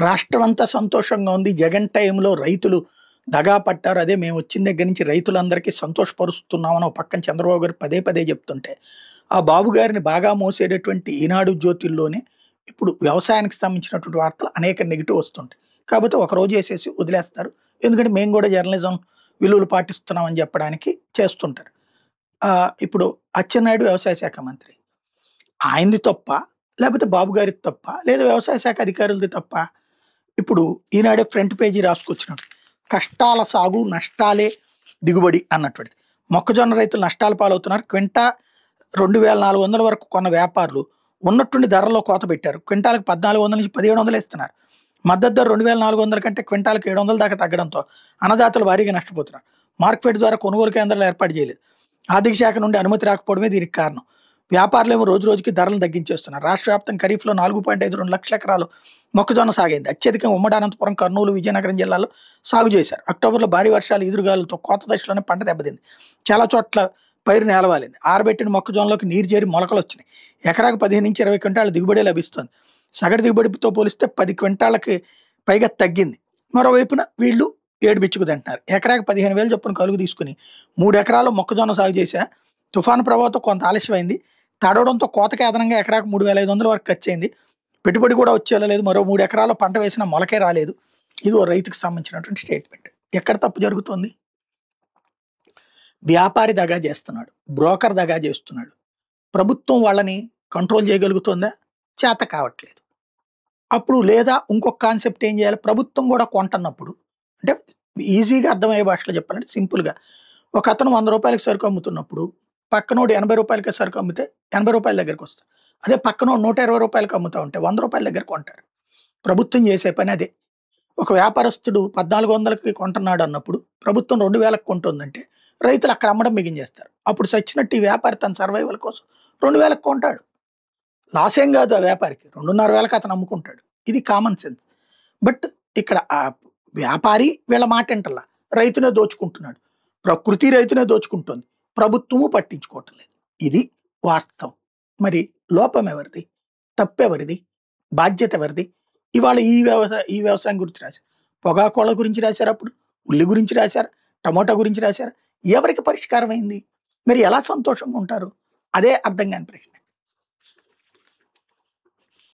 రాష్ట్రమంతా సంతోషంగా ఉంది. జగన్ టైంలో రైతులు దగా పట్టారు. అదే మేమొచ్చిన దగ్గర నుంచి రైతులందరికీ సంతోషపరుస్తున్నామని ఒక పక్కన చంద్రబాబు గారు పదే పదే చెప్తుంటే, ఆ బాబు గారిని బాగా మోసేటటువంటి ఈనాడు జ్యోతిల్లోనే ఇప్పుడు వ్యవసాయానికి సంబంధించినటువంటి వార్తలు అనేక నెగెటివ్ వస్తుంటాయి. కాకపోతే ఒకరోజు ఏసేసి వదిలేస్తారు. ఎందుకంటే మేము కూడా జర్నలిజం విలువలు పాటిస్తున్నామని చెప్పడానికి చేస్తుంటారు. ఇప్పుడు అచ్చెన్నాయుడు వ్యవసాయ శాఖ మంత్రి. ఆయనది తప్పా? లేకపోతే బాబు గారిది తప్పా? లేదా వ్యవసాయ శాఖ అధికారులది తప్పా? ఇప్పుడు ఈనాడే ఫ్రంట్ పేజీ రాసుకొచ్చినట్టు కష్టాల సాగు నష్టాలే దిగుబడి అన్నటువంటిది. మొక్కజొన్న రైతులు నష్టాల పాలవుతున్నారు. క్వింటా 2400 వరకు కొన్న వ్యాపారులు ఉన్నట్టుండి ధరలో కోత పెట్టారు. క్వింటాలకు 1400 నుంచి 1700 ఇస్తున్నారు. మద్దతు ధర 2400 కంటే క్వింటాలకు 700 దాకా తగ్గడంతో అన్నదాతలు భారీగా నష్టపోతున్నారు. మార్కెట్ ద్వారా కొనుగోలు కేంద్రాలు ఏర్పాటు చేయలేదు. ఆర్థిక శాఖ నుండి అనుమతి రాకపోవడమే దీనికి కారణం. వ్యాపారులేమో రోజు రోజుకి ధరలను తగ్గించేస్తున్నారు. రాష్ట్ర వ్యాప్తంగా ఖరీఫ్లో 4.52 లక్షల ఎకరాలు మొక్కజొన్న సాగైంది. అత్యధికంగా ఉమ్మడి అనంతపురం, కర్నూలు, విజయనగరం జిల్లాలో సాగు చేశారు. అక్టోబర్లో భారీ వర్షాలు, ఎదురుగాలులతో కోత దశలోనే పంట దెబ్బతింది. చాలా చోట్ల పైరు నేలవాలింది. ఆరబెట్టిన మొక్కజొన్నలోకి నీరు చేరి మొలకలు వచ్చినాయి. ఎకరాకు 15 నుంచి 20 క్వింటాల దిగుబడి లభిస్తుంది. సగటు దిగుబడితో పోలిస్తే 10 క్వింటాలకి పైగా తగ్గింది. మరోవైపున వీళ్ళు ఏడుబిచ్చుకు తింటున్నారు. ఎకరాకు 15,000 చొప్పున కలుగు తీసుకుని 3 ఎకరాల్లో మొక్కజొన్న సాగు చేశా. తుఫాను ప్రభావంతో కొంత ఆలస్యమైంది. తడవడంతో కోతకి అదనంగా ఎకరాకు 3,500 వరకు ఖర్చు అయింది. పెట్టుబడి కూడా వచ్చేలా లేదు. మరో 3 ఎకరాల్లో పంట వేసిన మొలకే రాలేదు. ఇది ఓ రైతుకు సంబంధించినటువంటి స్టేట్మెంట్. ఎక్కడ తప్పు జరుగుతుంది? వ్యాపారి దగా చేస్తున్నాడు, బ్రోకర్ దగా చేస్తున్నాడు. ప్రభుత్వం వాళ్ళని కంట్రోల్ చేయగలుగుతుందా? చేత కావట్లేదు. అప్పుడు లేదా ఇంకొక కాన్సెప్ట్ ఏం చేయాలి? ప్రభుత్వం కూడా కొంటున్నప్పుడు అంటే ఈజీగా అర్థమయ్యే భాషలో చెప్పాలంటే సింపుల్గా ఒక అతను 100 రూపాయలకి సరుకు అమ్ముతున్నప్పుడు పక్కనోడు 80 రూపాయలకి సరుకు అమ్మితే 80 రూపాయల దగ్గరికి వస్తారు. అదే పక్కనోడు 120 రూపాయలకి అమ్ముతా ఉంటే 100 రూపాయల దగ్గర కొంటారు. ప్రభుత్వం చేసే పని అదే. ఒక వ్యాపారస్తుడు 1400కి కొంటున్నాడు అన్నప్పుడు ప్రభుత్వం 2000కి కొంటుందంటే రైతులు అక్కడ అమ్మడం మిగించేస్తారు. అప్పుడు సచ్చినట్టు ఈ వ్యాపారి తన సర్వైవల్ కోసం 2000కి కొంటాడు. లాస్ ఏం కాదు ఆ వ్యాపారికి. 2500కి అతను అమ్ముకుంటాడు. ఇది కామన్ సెన్స్. బట్ ఇక్కడ ఆ వ్యాపారి వీళ్ళ మాట వింటల్లా. రైతునే దోచుకుంటున్నాడు. ప్రకృతి రైతునే దోచుకుంటుంది. ప్రభుత్వము పట్టించుకోవటం లేదు. ఇది వాస్తవం. మరి లోపం ఎవరిది? తప్పెవరిది? బాధ్యత ఎవరిది? ఇవాళ ఈ వ్యవసాయం గురించి రాశారు. పొగాకోళ్ళ గురించి రాశారు, అప్పుడు ఉల్లి గురించి రాశారు, టమోటా గురించి రాశారు. ఎవరికి పరిష్కారం అయింది? మరి ఎలా సంతోషంగా ఉంటారు? అదే అర్థం కాని ప్రశ్న.